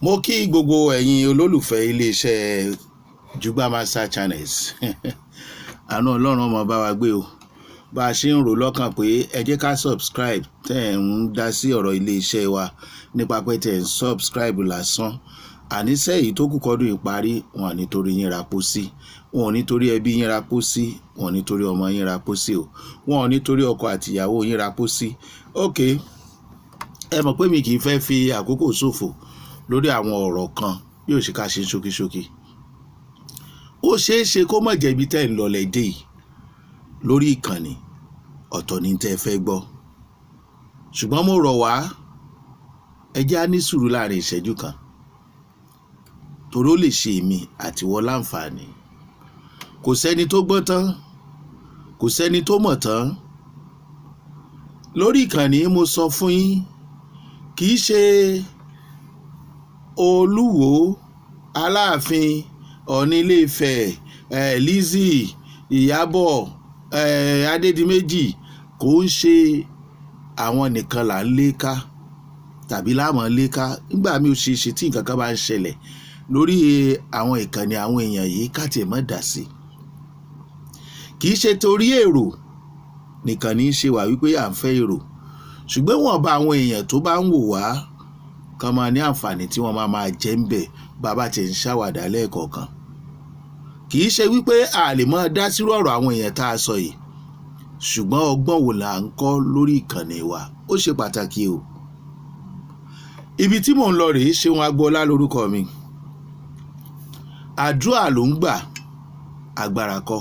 Mo kí gbogbo ẹ̀yin olólùfẹ́ iléeṣẹ́ Jugba Master Channels àánú Ọlọ́run ọmọ bá wa gbé o bá a ṣe ń rò lọ́kàn pé ẹ jẹ́ ká subscribe tẹ́ ẹ̀ ń dá sí ọ̀rọ̀ iléeṣẹ́ wa nípa pé tẹ́ ẹ̀ ń subscribe lásán àníṣe yìí tó kù kọ́dún ìparí wọn ò nítorí yín ra pósí wọn ò nítorí ẹbí yín ra pósí wọn ò nítorí ọmọ yín ra pósí o wọn ò nítorí ọkọ àtìyàwó yín ra pósí. Ok, ẹ mọ̀ pé mi kì í fẹ́ fi àkókò ṣòfò lórí àwọn ọ̀rọ̀ kan bí ó ṣe ká ṣe ṣókíṣókí. Ó ṣeé ṣe kó má jẹ́ ibi tẹ́ ń lọ lẹ́dẹ̀ yìí lórí ìkànnì ọ̀tọ̀ ní tẹ́ fẹ́ gbọ́ ṣùgbọ́n mo rọ̀ wá ẹ jẹ́ á ní sùúrù láàrin ìṣẹ́jú kan torí ó lè ṣe èmi àtiwọ́ láǹfààní. Kò sẹ́ni tó gbọ́n tán kò sẹ́ni tó mọ̀ tán. Lórí ìkànnì mo sọ fún yín kì í ṣe Olúwo, Aláàfin, Ọọ̀ni Ilé Ifẹ̀, Lizzy, Ìyábọ̀, Adédìméjì kò ń ṣe àwọn nìkan là ń léka tàbí láàmú léka. Nígbà mi ò ṣe ṣe tí nǹkan kan bá ń ṣẹlẹ̀ lórí àwọn ìkànnì àwọn èèyàn yìí ká tiẹ̀ má dá sí. Kì í ṣe torí èrò nìkan ní í ṣe wà wípé à ń fẹ́ èrò ṣùgbọ́n wọ́n bá àwọn èèyàn tó bá ń wò wá kan máa ní àǹfààní tí wọ́n máa jẹ ń bẹ̀ bàbá tí ń ṣàwàdà lẹ́ẹ̀kọ̀ọ̀kan. Kì í ṣe wípé a lè máa dá sírò ọ̀rọ̀ àwọn èèyàn tá a sọ yìí ṣùgbọ́n ọgbọ́n wo là ń kọ́ lórí ìkànnì wa ó ṣe pàtàkì o. Ibi tí mò ń lọ rèé Ṣeun Agboola lórúkọ mi. Àdúrà ló ń gbà agbára kọ́,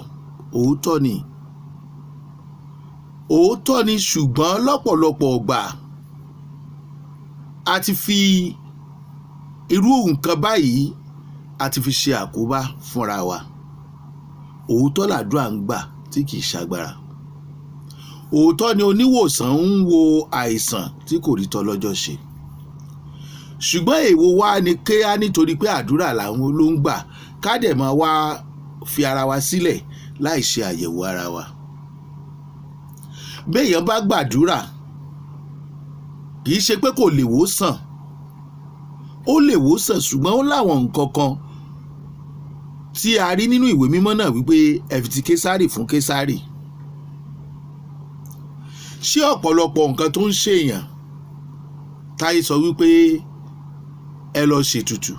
òótọ́ ni ṣùgbọ́n lọ́pọ̀lọpọ̀ ọgbà a ti fi irú nǹkan báyìí a ti fi ṣe àkóbá fúnra wa. Òótọ́ làdúrà ń gbà tí kì í ṣagbára. Òótọ́ ni oníwòsàn ń wo àìsàn tí kò rí tọ́lọ́jọ́ ṣe. Ṣùgbọ́n èwo wá ni ké á nítorí pé àdúrà làwọn ló ń gbà ká dẹ̀ máa wá fi ara wa sílẹ̀ láì ṣe àyẹ̀wò ara wa. Béèyàn bá gbàdúrà kì í ṣe pé kò lè wòsàn, ó lè wòsàn ṣùgbọ́n ó láwọn nǹkan kan tí a rí nínú ìwé mímọ́ náà wípé ẹ fi ti Késárì fún Késárì. Ṣé ọ̀pọ̀lọpọ̀ nǹkan tó ń ṣèyàn táyé sọ wípé ẹ lọ ṣètùtù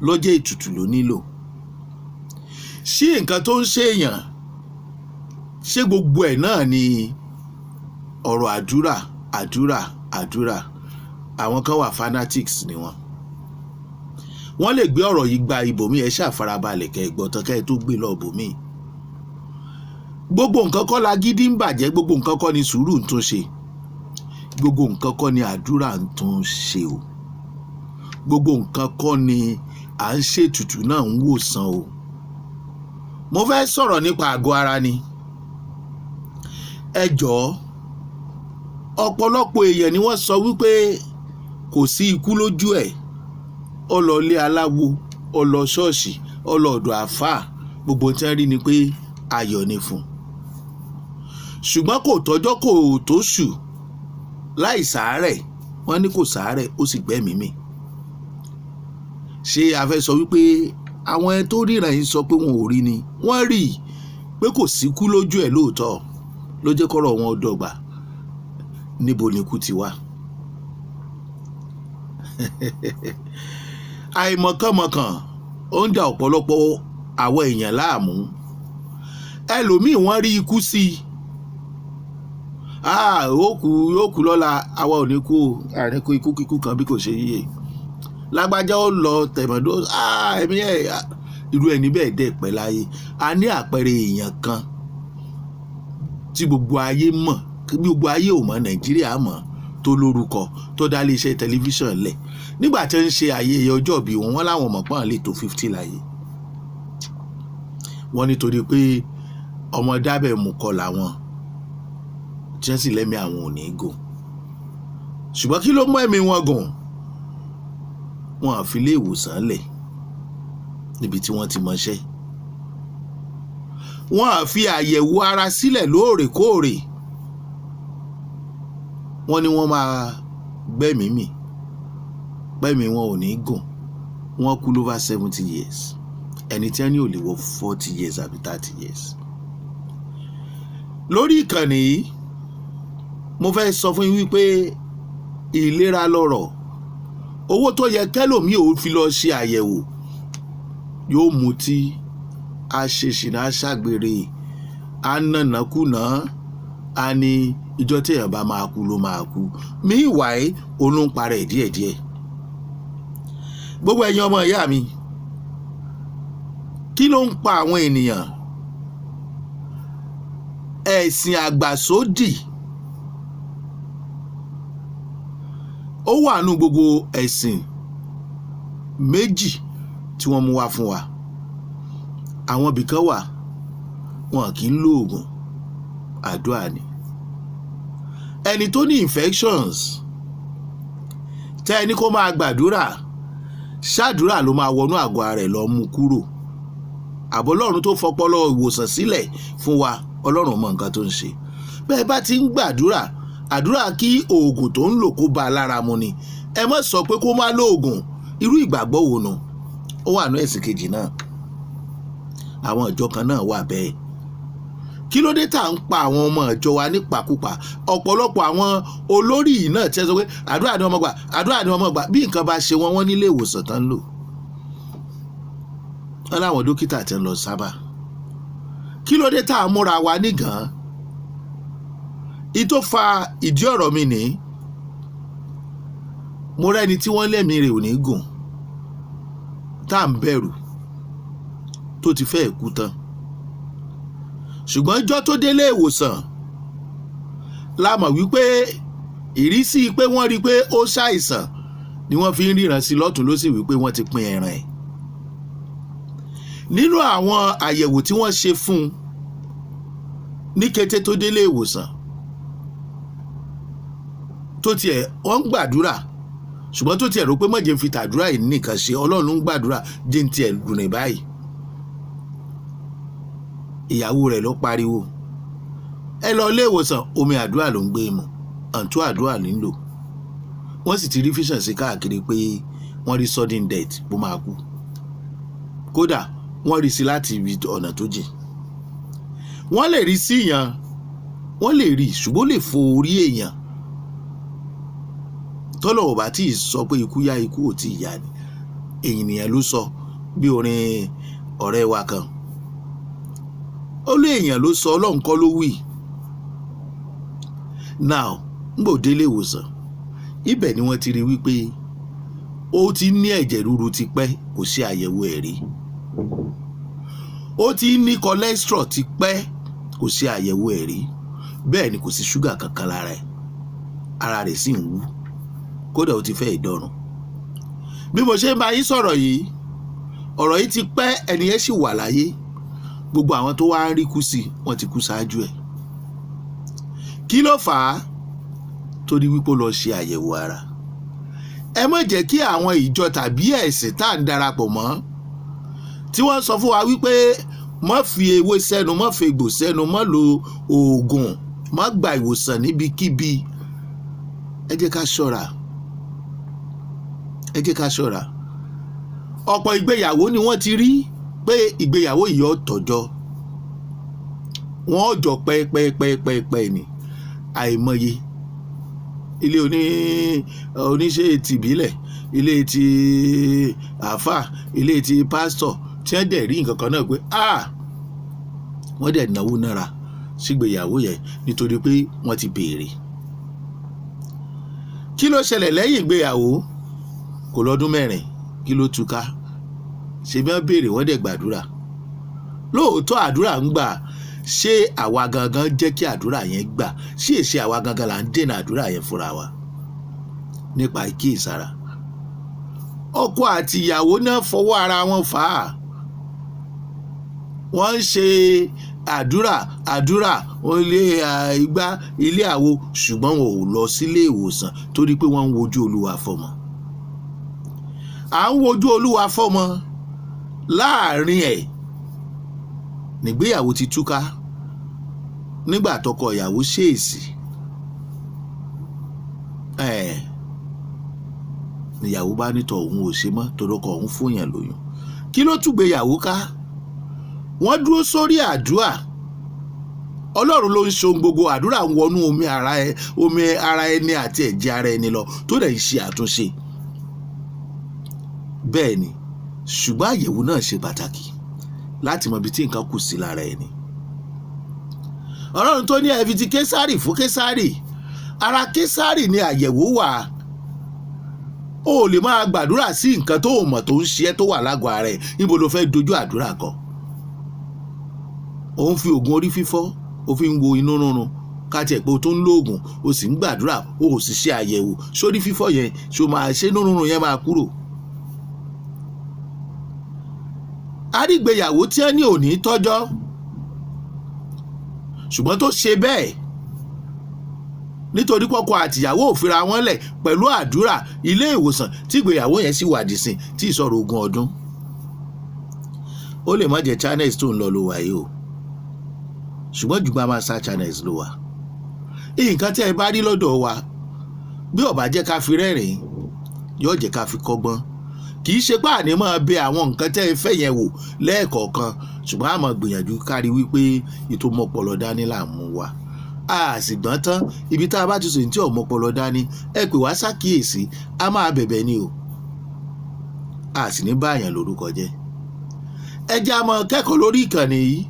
ló jẹ́ ètùtù ló nílò? Ṣé nǹkan tó ń ṣèyàn ṣé gbogbo ẹ̀ náà ni ọ̀rọ̀ àdúrà? Àwọn kan wà fanatics ni wọ́n lè gbé ọ̀rọ̀ yìí gba ibòmí ẹ ṣàfarabalẹ̀ kẹ́ ẹ gbọ́ tán kẹ́ ẹ tó gbé lọ ibòmí. Gbogbo nǹkan kọ́ la gidi ń bàjẹ́, gbogbo nǹkan kọ́ ni sùúrù ń tún ṣe, gbogbo nǹkan kọ́ ni àdúrà ń tún ṣe o, gbogbo nǹkan kọ́ ni à ń ṣètùtù náà ń wòsàn o. Mo fẹ́ sọ̀rọ̀ nípa àgọ́ ara ni. Ẹ jọ̀ọ́ ọ̀pọ̀lọpọ̀ èèyàn ni wọ́n sọ wípé kò sí ikú lójú ẹ̀. Ó lọ ilé aláwo, ó lọ ṣọ́ọ̀ṣì, ó lọ ọ̀dọ̀ àfáà, gbogbo tí wọ́n rí ni pé ayọ̀ ni fún un. Ṣùgbọ́n kò tọ́jọ́ kò tó ṣù láì sàárẹ̀, wọ́n ní kò sàárẹ̀ ó sì gbẹ́mìí mì. Ṣé a fẹ́ sọ wípé àwọn ẹni tó ríran yìí sọ pé wọn ò rí ni? Wọ́n rí pé kò síkú lójú ẹ̀ lóòótọ́ ló jẹ́ kọ́rọ̀ wọn dọ́gba. Níbo ni ikú ti wá? Àìmọ̀kànmọ̀kàn ó ń da ọ̀pọ̀lọpọ̀ àwọn èèyàn láàmú. Ẹlòmíì wọ́n rí ikú sí i yóò kú lọ́la, àwa ò ní kú àárín kó ikú kíkú kan bí kò ṣe yíyẹ. Lágbájá ó lọ tẹ̀mọ̀dó ẹ̀mí ẹ̀ irú ẹni bẹ́ẹ̀ dẹ̀ pẹ́ láyé. A ní àpẹẹrẹ èèyàn kan tí gbogbo ayé mọ̀, gbogbo ayé ò mọ̀, Nàìjíríà mọ̀, tó lórúkọ, tó dá ilé iṣẹ́ tẹlifíṣàn lẹ̀. Nígbà tí wọ́n ń ṣe ayẹyẹ ọjọ́ ìbí wọn láwọn mọ̀ pọ́n lè tó 50 láyé. Wọ́n nítorí pé ọmọ dábẹ̀ mú kọ làwọn tí wọ́n sì lẹ́mí àwọn ò ní gùn. Ṣùgbọ́n kí ló mú ẹ̀mí wọn gùn? Wọn à fi ilé ìwòsàn lẹ̀ níbi tí wọ́n ti mọṣẹ́. Wọ́n à fi àyẹ̀wò ara sílẹ̀ lóòrèkóòrè. Wọ́n ní wọ́n máa gbẹ́mìí mì. pẹ́mi wọn ò ní gùn, wọ́n kú lóver 70 years, ẹni tí wọ́n ní ò lè wọ 40 years àbí 30 years. Lórí ìkànnì yìí mo fẹ́ sọ fún yín wípé ìlera lọ́rọ̀. Owó tó yẹ kẹ́lòmíì ò fi lọ ṣe àyẹ̀wò yóò mutí, a ṣe ṣìnà, a ṣàgbèrè, a nànàkúnà, a ní ìjọ tí èèyàn bá máa kú ló máa kú. Meanwhile òun ló ń parẹ́ díẹ̀díẹ̀. Gbogbo ẹ̀yin ọmọ ìyá mi, kí ló ń pa àwọn ènìyàn? Ẹ̀sìn àgbàsódì ó wà nínú gbogbo ẹ̀sìn méjì tí wọ́n mú wá fún wa. Àwọn ibìkan wà wọn kì í lo oògùn, àdúrà ni. Ẹni tó ní infections tẹ́ ẹni kó máa gbàdúrà, ṣàdúrà ló máa wọnú àgọ́ ara rẹ̀ lọ mú kúrò. Àbọ̀ Ọlọ́run tó fọpọlọ ìwòsàn sílẹ̀ fún wa, Ọlọ́run mọ nǹkan tó ń ṣe. Bẹ́ẹ̀ bá ti ń gbàdúrà, àdúrà kí oògùn tó ń lò kó bá a lára mu ni. Ẹ má sọ pé kó má lo oògùn. Irú ìgbàgbọ́ wo nu? Ó wà ní ẹ̀sìn kejì náà. Àwọn ìjọ kan náà wà bẹ́ẹ̀. Kí ló dé tá à ń pa àwọn ọmọ ìjọ wa nípakúpa? Ọ̀pọ̀lọpọ̀ àwọn olórí yìí náà tẹ́ sọ pé àdúrà ni ọmọ gbà, àdúrà ni ọmọ gbà. Bí nǹkan bá ṣe wọ́n nílé ìwòsàn tán ń lò. Wọ́n láwọn dókítà tẹ́ ń lọ sábà. Kí ló dé tá à ń múra wa nígàn? Ìtó fa ìdí ọ̀rọ̀ mi ní, mo rẹ́ni tí wọ́n lẹ́mìí rẹ̀ ò ní gùn, tá à ń bẹ̀rù, tó ti fẹ́ kú tán. Ṣùgbọ́n ọjọ́ tó délé ìwòsàn la mọ̀ wípé ìrísí pé wọ́n rí pé ó ṣàìsàn ni wọ́n fi ń ríran sí lọ́tún lósì wípé wọ́n ti pín ẹran ẹ̀. Nínú àwọn àyẹ̀wò tí wọ́n ṣe fún un ní kété tó délé ìwòsàn, tó tiẹ̀ wọ́n ń gbàdúrà, ṣùgbọ́n tó tiẹ̀ rò pé mọ̀jẹ̀ ń fi tàdúrà yìí nìkan ṣe, Ọlọ́run ń gbàdúrà jẹ́ ń tiẹ̀ gùnrìn báyìí. Ìyàwó rẹ̀ ló pariwo, ẹ lọ ilé ìwòsàn, omi àdúrà ló ń gbé mu, àǹtó àdúrà ní lò. Wọ́n sì ti rí fíṣàn sí káàkiri pé wọ́n rí sudden death, bó máa kú. Kódà wọ́n rí sí láti ibi ọ̀nà tó jìn. Wọ́n lè rí sí èèyàn, wọ́n lè rí, ṣùgbọ́n lè fo orí èèyàn. Tọ́lọ̀ ò bá tí ì sọ pé ikú yá, ikú ò tí ì yá ni. Ènìyàn ló sọ, bí orin ọ̀rẹ́ wa kan. Ó lé èèyàn ló sọ, Ọlọ́run kọ́ ló wí. Now ngbò délé ìwòsàn, ibẹ̀ ni wọ́n ti rí wípé ó ti ní ẹ̀jẹ̀ ríru ti pẹ́, kò sí àyẹ̀wò ẹ̀ rí. Ó ti ní cholesterol ti pẹ́, kò sí àyẹ̀wò ẹ̀ rí. Bẹ́ẹ̀ ni kò sí ṣúgà kankan lára ẹ̀, ara rẹ̀ sì ń wú, kódà ó ti fẹ́ ìdọ̀rùn. Bí mo ṣe ń bá yín sọ̀rọ̀ yìí, ọ̀rọ̀ yìí ti pẹ́, ẹni yẹn sì wà láyé. Gbogbo àwọn tó wá ń rí kú sí, wọ́n ti kú ṣáájú ẹ̀. Kí ló fà á? Torí wípé ó lọ ṣe àyẹ̀wò ara. Ẹ má jẹ́ kí àwọn ìjọ tàbí ẹ̀sìn tá à ń darapọ̀ mọ́, tí wọ́n sọ fún wa wípé má fi ewé sẹ́nu, má fi egbò sẹ́nu, má lo oògùn, má gba ìwòsàn níbikíbi. Ẹ jẹ́ ká ṣọ́ra. Ẹ jẹ́ ká ṣọ́ra. Ọ̀pọ̀ ìgbéyàwó ni wọ́n ti rí pé ìgbéyàwó yìí ó tọ́jọ́. Wọ́n jọ pẹ́ẹ́pẹ́ẹ́pẹ́ẹ́pẹ́ ni. Àìmọye ilé oníṣẹ́ tìbílẹ̀, ilé ti àáfà, ilé ti pásítọ̀, tí wọ́n dẹ̀ rí nǹkan kan náà pé wọ́n dẹ̀ náwó náírà sígbéyàwó yẹn nítorí pé wọ́n ti béèrè. Kí ló ṣẹlẹ̀ lẹ́yìn ìgbéyàwó? Kò lọ́dún 4, kí ló túká? Ṣé bí wọ́n béèrè, wọ́n dẹ̀ gbàdúrà. Lóòótọ́ àdúrà ń gbà. Ṣé àwa gangan jẹ́ kí àdúrà yẹn gbà? Ṣé èsì àwa gangan là ń dènà àdúrà yẹn fúnra wa nípa ìkíyèsára? Ọkọ àti ìyàwó náà fọwọ́ ara wọn fà á. Wọ́n ń ṣe àdúrà ilé ìgbà, ilé àwo, ṣùgbọ́n wọn ò lọ sílé ìwòsàn torí pé wọ́n ń wojú Olúwa fọ́mọ. À ń wojú Olúwa fọ́mọ, láàrin ẹ̀ nígbéyàwó ti túká nígbà tọkọ ìyàwó ṣèèsì. níyàwó bá nítọ̀ òun ò ṣe mọ́ torọ́kọ òun fún yàn lóyún. Kí ló tún gbéyàwó ká? Wọ́n dúró sórí àdúrà. Ọlọ́run ló ń ṣe ohun gbogbo. Àdúrà ń wọnú omi ara ẹni àti ẹ̀jẹ̀ ara ẹni lọ tó dẹ̀ ń ṣe àtúnṣe. Bẹ́ẹ̀ ni, ṣùgbọ́n àyẹ̀wò náà ṣe pàtàkì láti mọ ibi tí nǹkan kù sí lára ẹni. Ọlọ́run tó ní ẹ fi ti Késárì fún Késárì, ara Késárì ni àyẹ̀wò wà. O ò lè máa gbàdúrà sí nǹkan tó o mọ̀ tó ń ṣe ẹ́ tó wà lágọ̀ọ́ ara ẹ̀. Níbo lo fẹ́ dojú àdúrà kọ? O ń fi oògùn orí fífọ́, o fi ń wo inú rúnrun, káti ẹ̀ pé o tó ń lo oògùn, o sì ń gbàdúrà, o ò sì ṣe àyẹ̀wò. Sórí fífọ́ yẹn, ṣé inú rúnrun yẹn máa kúrò? Àrígbéyàwó tí ẹ ní òní tọ́jọ́, ṣùgbọ́n tó ṣe bẹ́ẹ̀ nítorí pọ́kọ àtìyàwó ò fira wọn lẹ̀ pẹ̀lú àdúrà ilé ìwòsàn tí ìgbéyàwó yẹn sì wà dìsìn tí ìsọ̀rọ̀ ogún ọdún. Ó lè má jẹ́ channels tó ń lọ ló wà yìí o, ṣùgbọ́n Jugba Master Channels ló wà. Nǹkan tí ẹ bá rí lọ́dọ̀ wa bí ó bá jẹ́ ká fi rẹ́rìn yóò jẹ́ ká fi kọ́gbọ́n. Kì í ṣe pé àní máa bẹ àwọn nǹkan tẹ́ ẹ fẹ́ yẹn wò lẹ́ẹ̀kọ̀ọ̀kan, ṣùgbọ́n a máa gbìyànjú kárí wípé ìtòmọ̀pọ̀lọ dání là ń mú wa. A sì gbọ́n tán ibi tá a bá ti sọ ní tí ọ̀mọ̀pọ̀lọ dání ẹ pè wá ṣàkíyèsí, a máa bẹ̀bẹ̀ ni o. A sì ní báyàn lórúkọ jẹ́. Ẹ jẹ́ a máa kẹ́kọ̀ọ́ lórí ìkànnì yìí.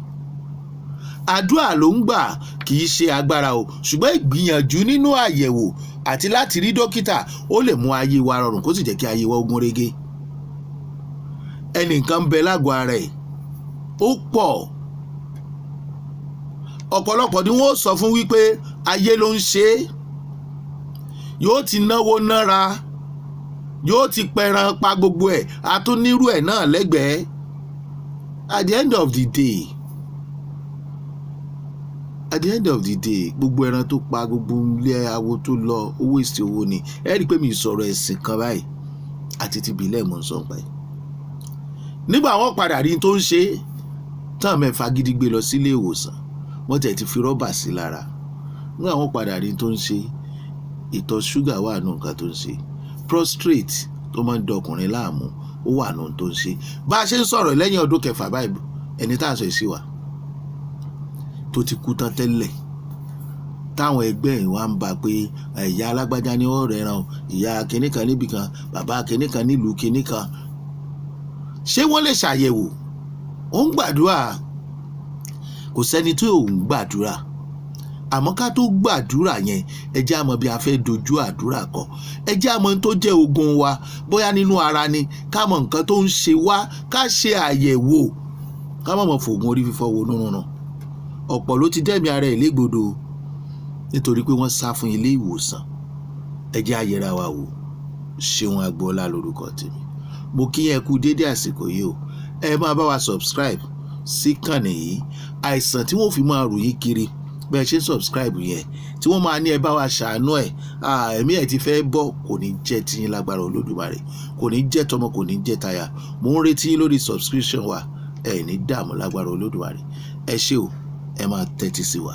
Àdúrà ló ń gbà, kì í ṣe agbára o, ṣùgbọ́n ìgbìyànjú nínú àyẹ̀wò àti láti rí dókítà ó lè mú ayé wa rọrùn kó sì jẹ́ kí ayé wa gún régé. Ẹnìkan ń bẹ lágọ̀ọ́ ara ẹ̀ ó pọ̀. Ọ̀pọ̀lọpọ̀ ni wọ́n sọ fún wípé ayé ló ń ṣe é, yóò ti náwó nára, yóò ti pẹran pa gbogbo ẹ̀, àtúnírú ẹ̀ náà lẹ́gbẹ̀ẹ́. At the end of the day, gbogbo ẹran tó pa, gbogbo ilé awo tó lọ, owó ìsì owó ni. Ẹ rí i pé mi sọ̀rọ̀ ẹ̀sìn kan báyìí àti ti bìlẹ̀ mọ̀ ń sọ pa ẹ̀. Nígbà wọ́n padà rí tó ń ṣe tán mẹ́fà gidi gbé lọ sílé ìwòsàn, wọ́n tẹ̀ ti fi rọ́bà sí lára. Nígbà wọ́n padà rí tó ń ṣe, ìtọ̀ ṣúgà wà nù nǹkan tó ń ṣe, prostrate tó máa ń dọkùnrin láàmú ó wà nù tó ń ṣe. Bá a ṣe ń sọ̀rọ̀ lẹ́yìn ọdún 6 báyìí, ẹni tá à ń sọ èsì wa tó ti kú tán tẹ́lẹ̀, táwọn ẹgbẹ́ ẹ̀ wá ń bá pé ìyá alágbájá ní ọ̀rẹ́ ẹran, ìyá kìnìkan níbì kan, bàbá kìnìkan nílùú kìnìkan. Ṣé wọ́n lè ṣàyẹ̀wò? Ó ń gbàdúrà, kò sẹ́ni tí ò ń gbàdúrà, àmọ́ ká tó gbàdúrà yẹn ẹ jẹ́ á mọ̀ bí a fẹ́ dojú àdúrà kọ. Ẹ jẹ́ á mọ̀ tó jẹ́ ogun wa, bóyá nínú ara ni, ká mọ̀ nǹkan tó ń ṣe wá, ká ṣe àyẹ̀wò, ká mọ̀ fògùn orí fífọ́ wo nínú. Ọ̀pọ̀ ló ti dẹ́mi ara ẹ̀ légbodò nítorí pé wọ́n sá fún ilé ìwòsàn. Ẹ jẹ́ á yẹra wa wò. Ṣeun Agboola lórúkọ tèmi. Mo kí ẹ kú dédé àsìkò yìí o. Ẹ máa bá wa subscribe sí kànnì yìí. Àìsàn tí wọ́n fi máa rù yín kiri bẹ́ẹ̀ ṣe subscribe yẹn, tí wọ́n máa ní ẹ bá wa ṣàánú ẹ̀, ẹ̀mí ẹ̀ ti fẹ́ bọ́, kò ní jẹ́ tiyín lágbára Olódùmarè, kò ní jẹ́ tọmọ, kò ní jẹ́ táyà. Mo ń retí yín lórí subscription wa, ẹ̀ ní dààmú lágbára Olódùmarè. Ẹ ṣé o, ẹ máa tẹ́tí sí wa.